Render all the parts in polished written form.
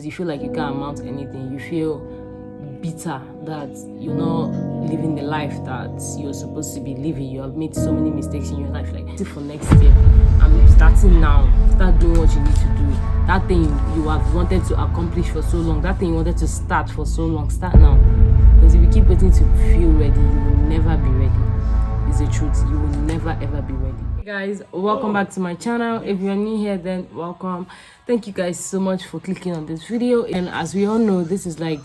You feel like you can't amount to anything. You feel bitter that you're not living the life that you're supposed to be living. You have made so many mistakes in your life. Like, for next year, I'm starting now. Start doing what you need to do. That thing you have wanted to accomplish for so long, that thing you wanted to start for so long, start now. Because if you keep waiting to feel ready, you will never be ready. It's the truth. You will never ever be ready. Hey guys, welcome back to my channel. If you're new here, then welcome. Thank you guys so much for clicking on this video. And as we all know, this is like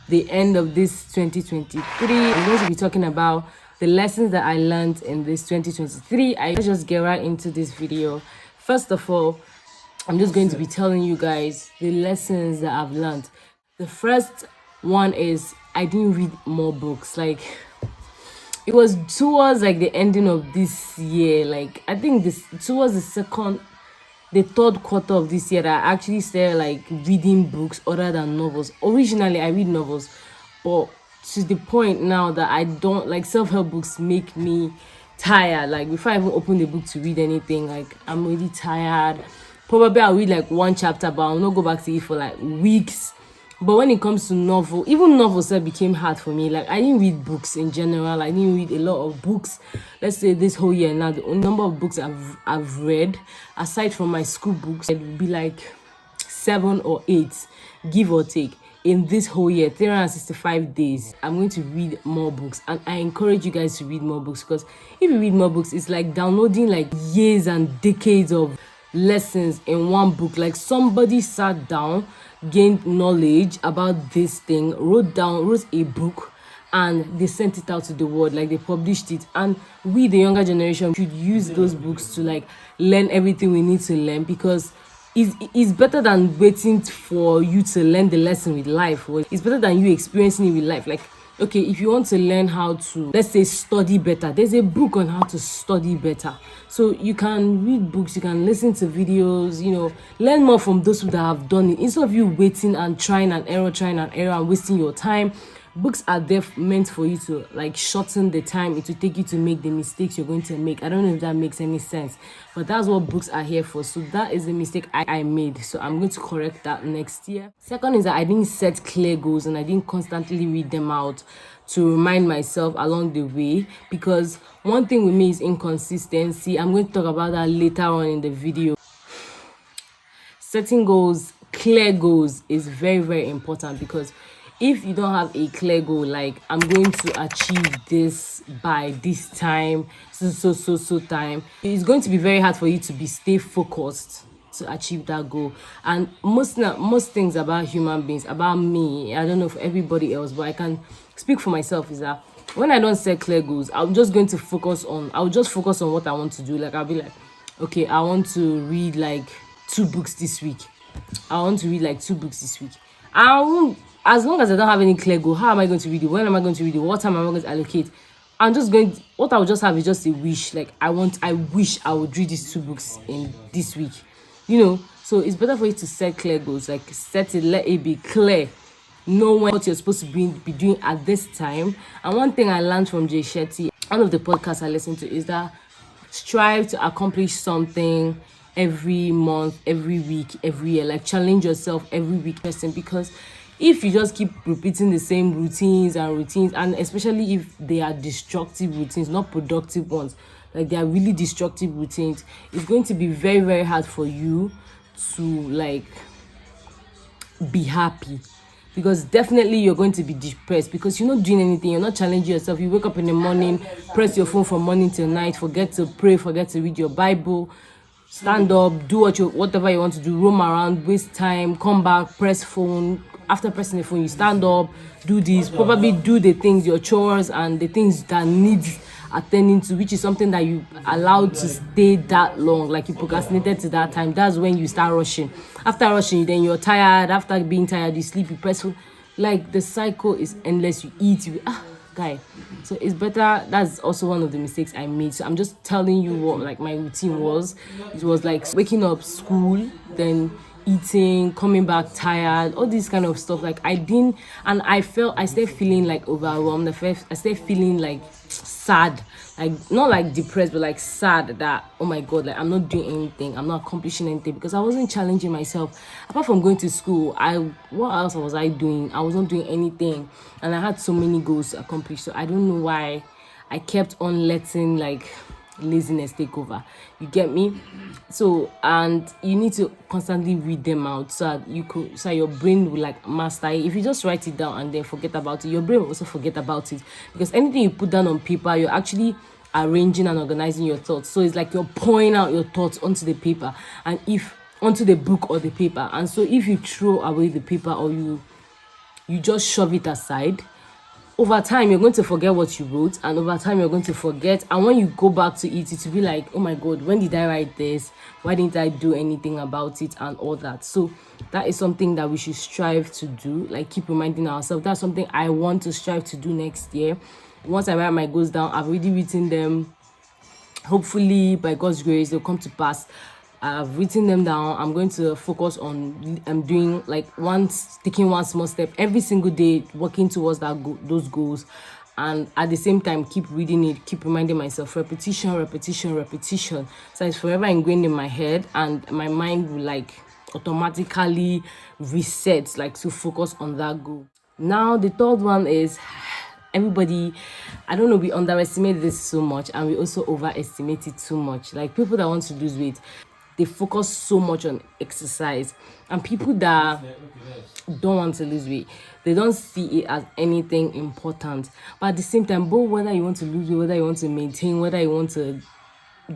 the end of this 2023. I'm going to be talking about the lessons that I learned in this 2023. Let's just get right into this video. First of all, I'm just going to be telling you guys the lessons that I've learned. The first one is I didn't read more books. Like, it was towards like the ending of this year. Like, I think this towards the third quarter of this year that I actually started like reading books other than novels. Originally I read novels, but to the point now that I don't like, self-help books make me tired. Like, before I even open the book to read anything, like, I'm really tired. Probably I'll read like one chapter, but I'll not go back to it for like weeks. But when it comes to novel, even novels that became hard for me. Like, I didn't read books in general. I didn't read a lot of books. Let's say this whole year now, the number of books I've read, aside from my school books, it would be like 7 or 8, give or take. In this whole year, 365 days, I'm going to read more books. And I encourage you guys to read more books, because if you read more books, it's like downloading like years and decades of lessons in one book. Like, somebody sat down, gained knowledge about this thing, wrote a book, and they sent it out to the world. Like, they published it, and we, the younger generation, should use those books to like learn everything we need to learn, because it's better than waiting for you to learn the lesson with life. It's better than you experiencing it with life. Like, okay, if you want to learn how to, let's say, study better, there's a book on how to study better. So you can read books, you can listen to videos, learn more from those who have done it, instead of you waiting and trying and error and wasting your time. Books are there meant for you to like shorten the time it will take you to make the mistakes you're going to make. I don't know if that makes any sense, but that's what books are here for. So that is the mistake I made, so I'm going to correct that next year. Second is that I didn't set clear goals, and I didn't constantly read them out to remind myself along the way, because one thing with me is inconsistency. I'm going to talk about that later on in the video. Setting goals, clear goals, is very, very important, because if you don't have a clear goal, like, I'm going to achieve this by this time, so time, it's going to be very hard for you to stay focused to achieve that goal. And most things about human beings, about me, I don't know for everybody else, but I can speak for myself, is that when I don't set clear goals, I'll just focus on what I want to do. Like, I'll be like, okay, I want to read like 2 books this week. I won't, as long as I don't have any clear goal. How am I going to read it? When am I going to read it? What time am I going to allocate? What I will just have is just a wish. Like, I wish I would read these 2 books in this week. So it's better for you to set clear goals. Like, set it, let it be clear. Know what you're supposed to be doing at this time. And one thing I learned from Jay Shetty, one of the podcasts I listen to, is that strive to accomplish something every month, every week, every year. Like, challenge yourself every week, person, because if you just keep repeating the same routines, and especially if they are destructive routines, not productive ones, like they are really destructive routines, it's going to be very, very hard for you to like be happy, because definitely you're going to be depressed, because you're not doing anything, you're not challenging yourself. You wake up in the morning, press your phone from morning till night, forget to pray, forget to read your Bible, stand up, do whatever you want to do, roam around, waste time, come back, press phone. After pressing the phone, you stand up, do this, probably do the things, your chores and the things that needs attending to, which is something that you allowed to stay that long, like you procrastinated to that time. That's when you start rushing. After rushing, then you're tired. After being tired, you sleep, you press phone. Like, the cycle is endless. You eat, guy. So it's better. That's also one of the mistakes I made. So I'm just telling you what like my routine was. It was like waking up, school, then eating, coming back tired, all this kind of stuff. Like, I started feeling like overwhelmed. I started feeling like sad, like not like depressed, but like sad that, oh my god, like I'm not doing anything, I'm not accomplishing anything, because I wasn't challenging myself. Apart from going to school, what else was I doing? I was not doing anything, and I had so many goals to accomplish. So I don't know why I kept on letting like laziness take over. You get me? So, and you need to constantly read them out so that your brain will like master it. If you just write it down and then forget about it, your brain will also forget about it, because anything you put down on paper, you're actually arranging and organizing your thoughts. So it's like you're pouring out your thoughts onto the paper, and if onto the book or the paper. And so if you throw away the paper, or you just shove it aside, over time you're going to forget what you wrote, and over time you're going to forget, and when you go back to it, it will be like, oh my god, when did I write this? Why didn't I do anything about it? And all that. So that is something that we should strive to do, like keep reminding ourselves. That's something I want to strive to do next year. Once I write my goals down, I've already written them, hopefully by God's grace they'll come to pass. I've written them down. I'm going to focus on doing like taking one small step every single day, working towards those goals, and at the same time keep reading it, keep reminding myself, repetition. So it's forever ingrained in my head, and my mind will like automatically reset, like to focus on that goal. Now the third one is, everybody, I don't know, we underestimate this so much, and we also overestimate it too much. Like people that want to lose weight, they focus so much on exercise, and people that don't want to lose weight, they don't see it as anything important. But at the same time, both whether you want to lose weight, whether you want to maintain, whether you want to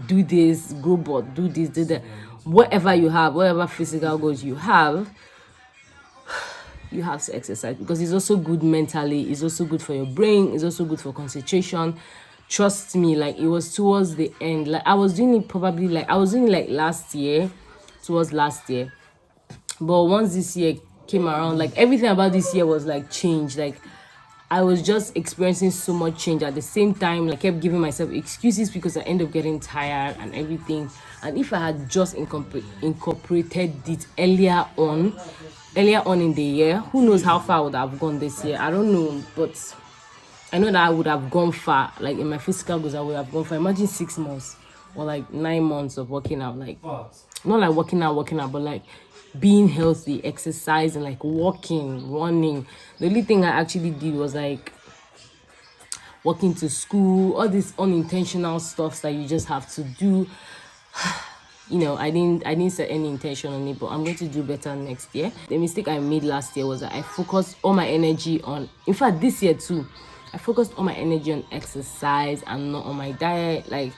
do this, grow board, do this, do that, whatever you have, whatever physical goals you have to exercise, because it's also good mentally, it's also good for your brain, it's also good for concentration. Trust me, like it was towards the end, like I was doing it last year, but once this year came around, like everything about this year was like change. Like I was just experiencing so much change at the same time. Like, I kept giving myself excuses because I ended up getting tired and everything. And if I had just incorporated it earlier on in the year, who knows how far I would have gone this year. I don't know, but I know that I would have gone far. Like in my physical goals, I would have gone far. Imagine 6 months or like 9 months of working out. Like not like working out, but like being healthy, exercising, like walking, running. The only thing I actually did was like walking to school, all these unintentional stuff that you just have to do. You know, I didn't set any intention on it, but I'm going to do better next year. The mistake I made last year was that I focused all my energy on, in fact this year too, I focused all my energy on exercise and not on my diet. Like,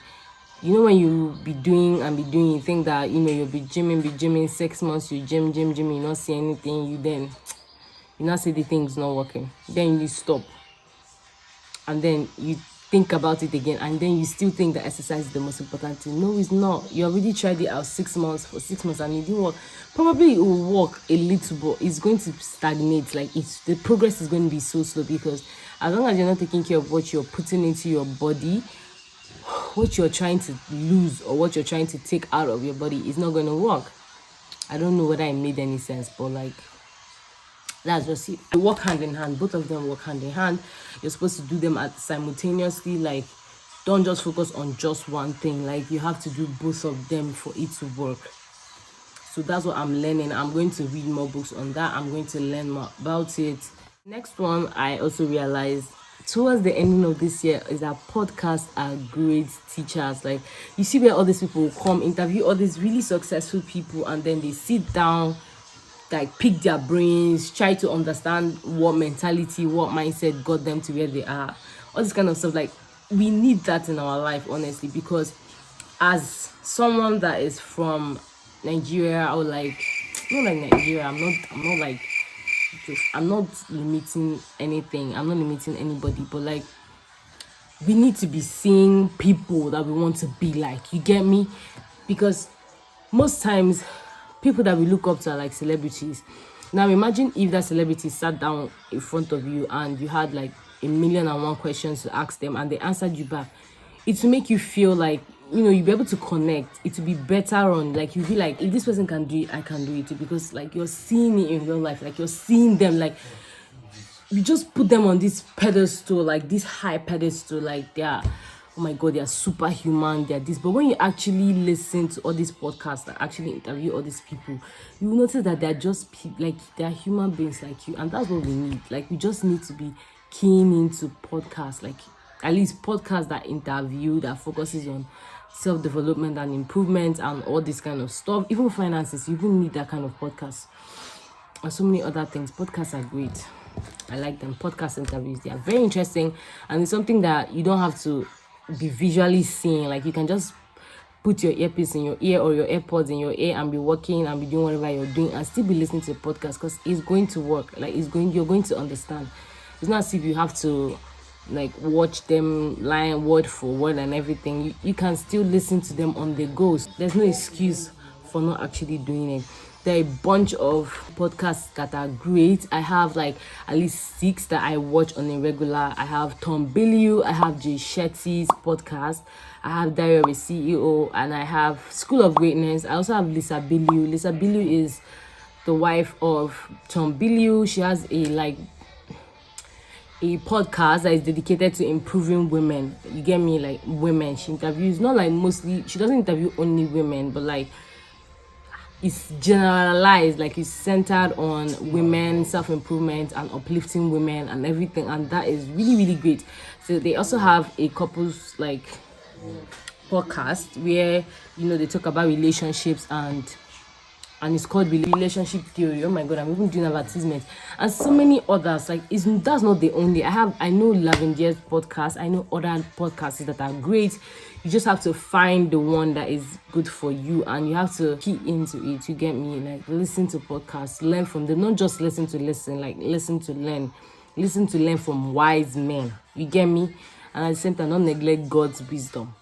you know, when you be doing, you think that, you know, you'll be gymming 6 months, you gym, you not see anything, you not see the thing's not working. Then you stop. And then you think about it again, and then you still think that exercise is the most important thing. No, it's not. You already tried it out 6 months, and it didn't work. Probably it will work a little, but it's going to stagnate. Like, the progress is going to be so slow, because as long as you're not taking care of what you're putting into your body, what you're trying to lose or what you're trying to take out of your body is not going to work. I don't know whether it made any sense, but like, that's just it. They work hand in hand. Both of them work hand in hand. You're supposed to do them simultaneously. Like, don't just focus on just one thing. Like, you have to do both of them for it to work. So that's what I'm learning. I'm going to read more books on that. I'm going to learn more about it. Next one, I also realized towards the ending of this year is that podcasts are great teachers. Like, you see where all these people come interview all these really successful people, and then they sit down, like pick their brains, try to understand what mentality, what mindset got them to where they are, all this kind of stuff. Like, we need that in our life, honestly, because as someone that is from Nigeria, or like, not like Nigeria, I'm not limiting anything, I'm not limiting anybody, but like, we need to be seeing people that we want to be like, you get me? Because most times people that we look up to are like celebrities. Now imagine if that celebrity sat down in front of you and you had like 1,000,001 questions to ask them, and they answered you back. It will make you feel like, you know, you'll be able to connect. It will be better on, like, you'll be like, if this person can do it, I can do it too, because like, you're seeing it in real life, like you're seeing them, like we just put them on this pedestal, like this high pedestal, like they are, oh my god, they are superhuman, they are this. But when you actually listen to all these podcasts that actually interview all these people, you will notice that they're just like they're human beings like you, and that's what we need. Like, we just need to be keen into podcasts, like at least podcasts that interview, that focuses on self-development and improvement and all this kind of stuff. Even finances, you even need that kind of podcast, and so many other things. Podcasts are great. I like them. Podcast interviews, they are very interesting, and it's something that you don't have to be visually seeing. Like, you can just put your earpiece in your ear or your AirPods in your ear and be working and be doing whatever you're doing and still be listening to a podcast, because it's going to work. Like, you're going to understand. It's not as if you have to like watch them line word for word and everything. You can still listen to them on the go. There's no excuse for not actually doing it. There are a bunch of podcasts that are great. I have like at least 6 that I watch on a regular. I have Tom Bilyeu, I have Jay Shetty's podcast, I have Diary of a CEO, and I have School of Greatness. I also have Lisa Bilyeu. Lisa Bilyeu is the wife of Tom Bilyeu. She has a podcast that is dedicated to improving women. You get me? Like, women. She interviews, not like mostly, she doesn't interview only women, but like it's generalized, like it's centered on women, self-improvement and uplifting women and everything, and that is really, really great. So they also have a couples like podcast where, you know, they talk about relationships, and it's called Relationship Theory. Oh my god, I'm even doing advertisements and so many others. Like, that's not the only. I know Lavender's podcast. I know other podcasts that are great. You just have to find the one that is good for you, and you have to key into it. You get me? Like, listen to podcasts, learn from them. Not just listen to listen, like listen to learn from wise men. You get me? And at the same time, not neglect God's wisdom.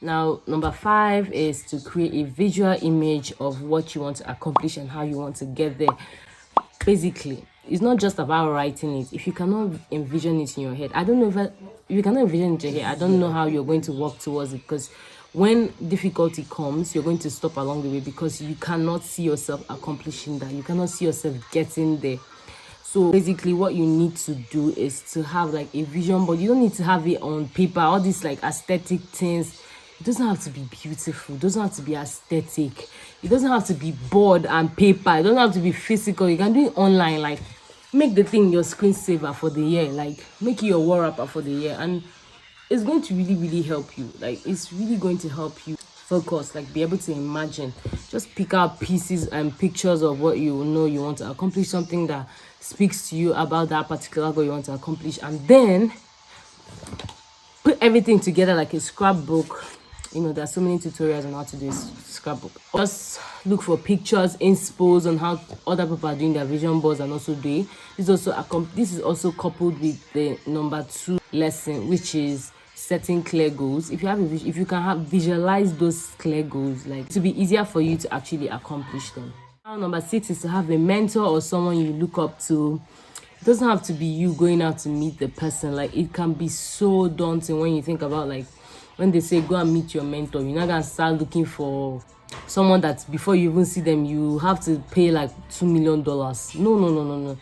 Now, number 5 is to create a visual image of what you want to accomplish and how you want to get there. Basically, it's not just about writing it. If you cannot envision it in your head, if you cannot envision it in your head, I don't know how you're going to work towards it, because when difficulty comes, you're going to stop along the way because you cannot see yourself accomplishing that. You cannot see yourself getting there. So basically, what you need to do is to have like a vision, but you don't need to have it on paper. All these like aesthetic things. It doesn't have to be beautiful. It doesn't have to be aesthetic. It doesn't have to be board and paper. It doesn't have to be physical. You can do it online. Like, make the thing your screensaver for the year. Like, make it your wallpaper for the year. And it's going to really, really help you. Like, it's really going to help you focus. Like, be able to imagine. Just pick out pieces and pictures of what you know you want to accomplish. Something that speaks to you about that particular goal you want to accomplish. And then put everything together like a scrapbook. You know, there's so many tutorials on how to do a scrapbook. Just look for pictures, inspos on how other people are doing their vision boards and also do it. This is also coupled with the number 2 lesson, which is setting clear goals. If you can visualize those clear goals, like, to be easier for you to actually accomplish them. Now, number 6 is to have a mentor or someone you look up to. It doesn't have to be you going out to meet the person. Like, it can be so daunting when you think about, like, when they say go and meet your mentor, you're not gonna start looking for someone that before you even see them, you have to pay like $2 million. No.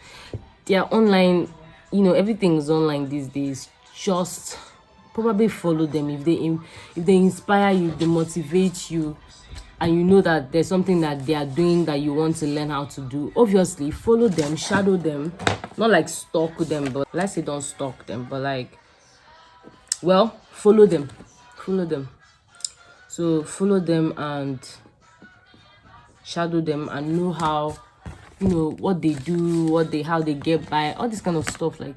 They are online. You know, everything is online these days. Just probably follow them. If they inspire you, they motivate you, and you know that there's something that they are doing that you want to learn how to do, obviously follow them, shadow them. Not like stalk them, but let's say don't stalk them, but like, well, follow them. So follow them and shadow them and know how, you know, what they do, how they get by, all this kind of stuff. Like,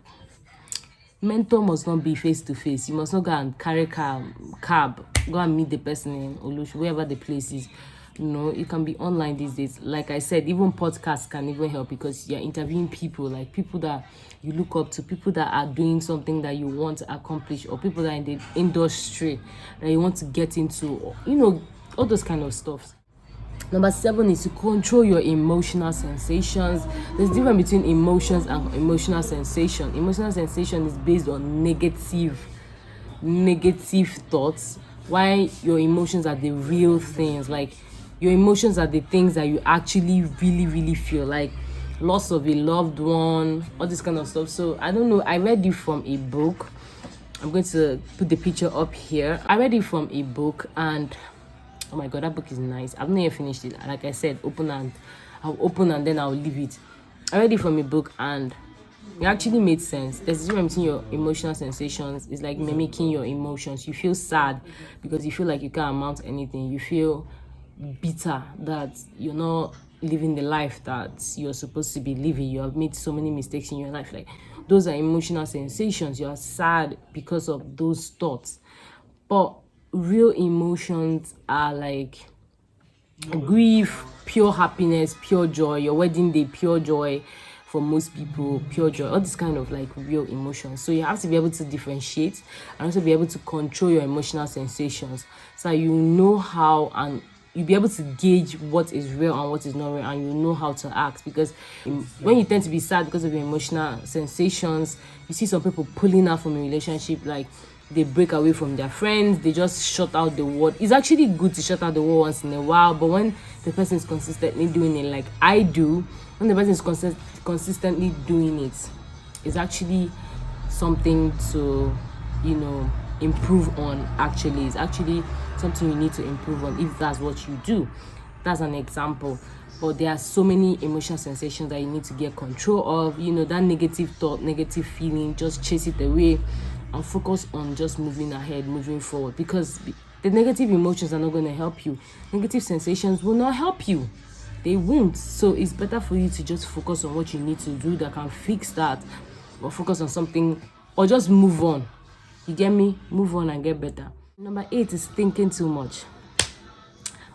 mentor must not be face to face. You must not go and carry cab, go and meet the person in Olush, wherever the place is. You know, it can be online these days. Like I said, even podcasts can even help, because you're interviewing people, like people that you look up to, people that are doing something that you want to accomplish, or people that are in the industry that you want to get into, or, you know, all those kind of stuff. Number 7 is to control your emotional sensations. There's a difference between emotions and emotional sensation. Emotional sensation is based on negative thoughts, while your emotions are the real things. Like, your emotions are the things that you actually really, really feel. Like, loss of a loved one, all this kind of stuff. So I don't know, I read it from a book. I'm going to put the picture up here. I read it from a book, and oh my god, that book is nice. I've not yet finished it. Like I said, I'll open and then I'll leave it. I read it from a book, and it actually made sense. There's a difference between your emotional sensations. It's like mimicking your emotions. You feel sad because you feel like you can't amount to anything. You feel bitter that you're not living the life that you're supposed to be living. You have made so many mistakes in your life. Like, those are emotional sensations. You are sad because of those thoughts. But real emotions are like grief, pure happiness, pure joy. Your wedding day, pure joy. For most people, pure joy, all this kind of like real emotions. So you have to be able to differentiate and also be able to control your emotional sensations, so you know how, and you'll be able to gauge what is real and what is not real, and you know how to act. Because when you tend to be sad because of your emotional sensations, you see some people pulling out from a relationship, like they break away from their friends, they just shut out the word. It's actually good to shut out the word once in a while, but when the person is consistently doing it, like I do, when the person is consistently doing it, it's actually something to, improve on. Actually, it's actually something you need to improve on if that's what you do. That's an example. But there are so many emotional sensations that you need to get control of. That negative thought, negative feeling, just chase it away and focus on just moving ahead, moving forward, because the negative emotions are not going to help you. Negative sensations will not help you. They won't. So it's better for you to just focus on what you need to do that can fix that, or focus on something, or just move on. You get me? Move on and get better. Number 8 is thinking too much.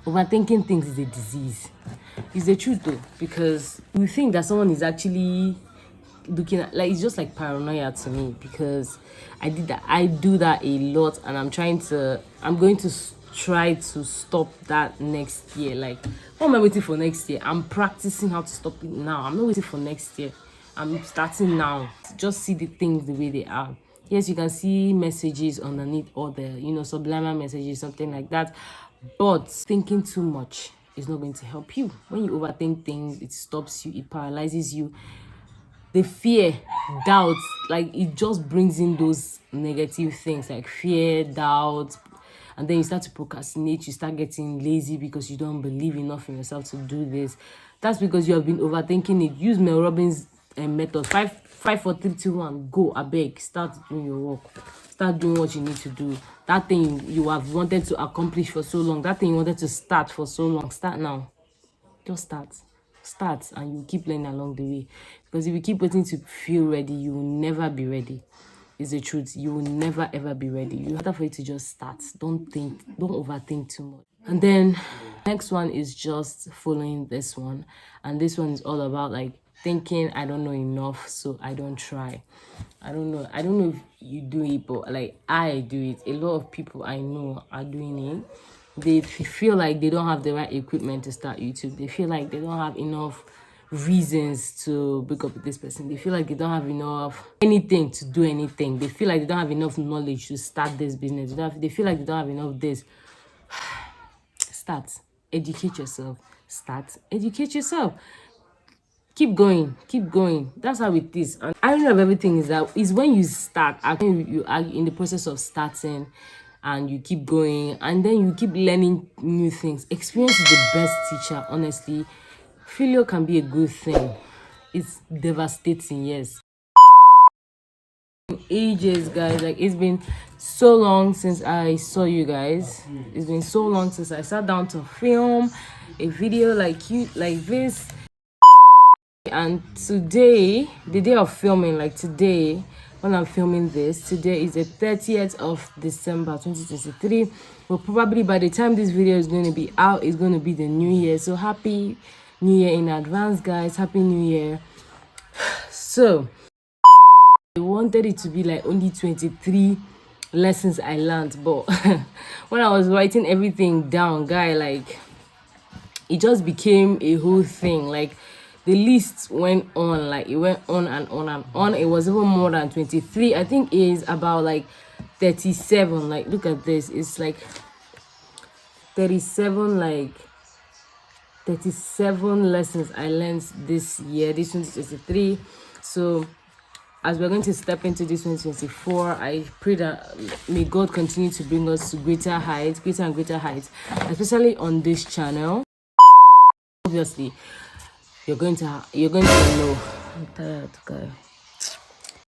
Overthinking things is a disease. It's the truth though, because you think that someone is actually looking at, like, it's just like paranoia to me, because I do that a lot, and I'm going to try to stop that next year. Like, what am I waiting for next year? I'm practicing how to stop it now. I'm not waiting for next year. I'm starting now. Just see the things the way they are. Yes, you can see messages underneath all the, subliminal messages, something like that. But thinking too much is not going to help you. When you overthink things, it stops you, it paralyzes you. The fear, doubt, like, it just brings in those negative things like fear, doubt, and then you start to procrastinate. You start getting lazy because you don't believe enough in yourself to do this. That's because you have been overthinking it. Use Mel Robbins' method. 5, 4, 3, 2, 1. Go, abeg. Start doing your work. Start doing what you need to do. That thing you have wanted to accomplish for so long. That thing you wanted to start for so long. Start now. Just start, and you keep learning along the way. Because if you keep waiting to feel ready, you will never be ready. It's the truth. You will never ever be ready. You have to just start. Don't overthink too much. And then next one is just following this one, and this one is all about like thinking I don't know enough, so I don't try. I don't know if you do it, but like I do it. A lot of people I know are doing it. They feel like they don't have the right equipment to start YouTube. They feel like they don't have enough reasons to break up with this person. They feel like they don't have enough anything to do anything. They feel like they don't have enough knowledge to start this business. They feel like they don't have enough this. Start. Educate yourself. Start. Educate yourself. Keep going. That's how it is. And irony of everything is when you start, you are in the process of starting, and you keep going, and then you keep learning new things. Experience is the best teacher, honestly. Failure can be a good thing. It's devastating, yes. Ages, guys. Like, it's been so long since I saw you guys. It's been so long since I sat down to film a video like this. And today, the day of filming, like today, when I'm filming this, today is the 30th of December 2023. Well, probably by the time this video is going to be out, it's going to be the new year. So happy new year in advance, guys. Happy new year. So I wanted it to be like only 23 lessons I learned, but when I was writing everything down, guy, like, it just became a whole thing. Like, the list went on, like, it went on and on and on. It was even more than 23. I think it is about like 37. Like, look at this. It's like 37, like 37 lessons I learned this year, this 2023. So as we're going to step into this 2024, I pray that may God continue to bring us to greater and greater heights, especially on this channel. Obviously, you're going to know. I'm tired, guy.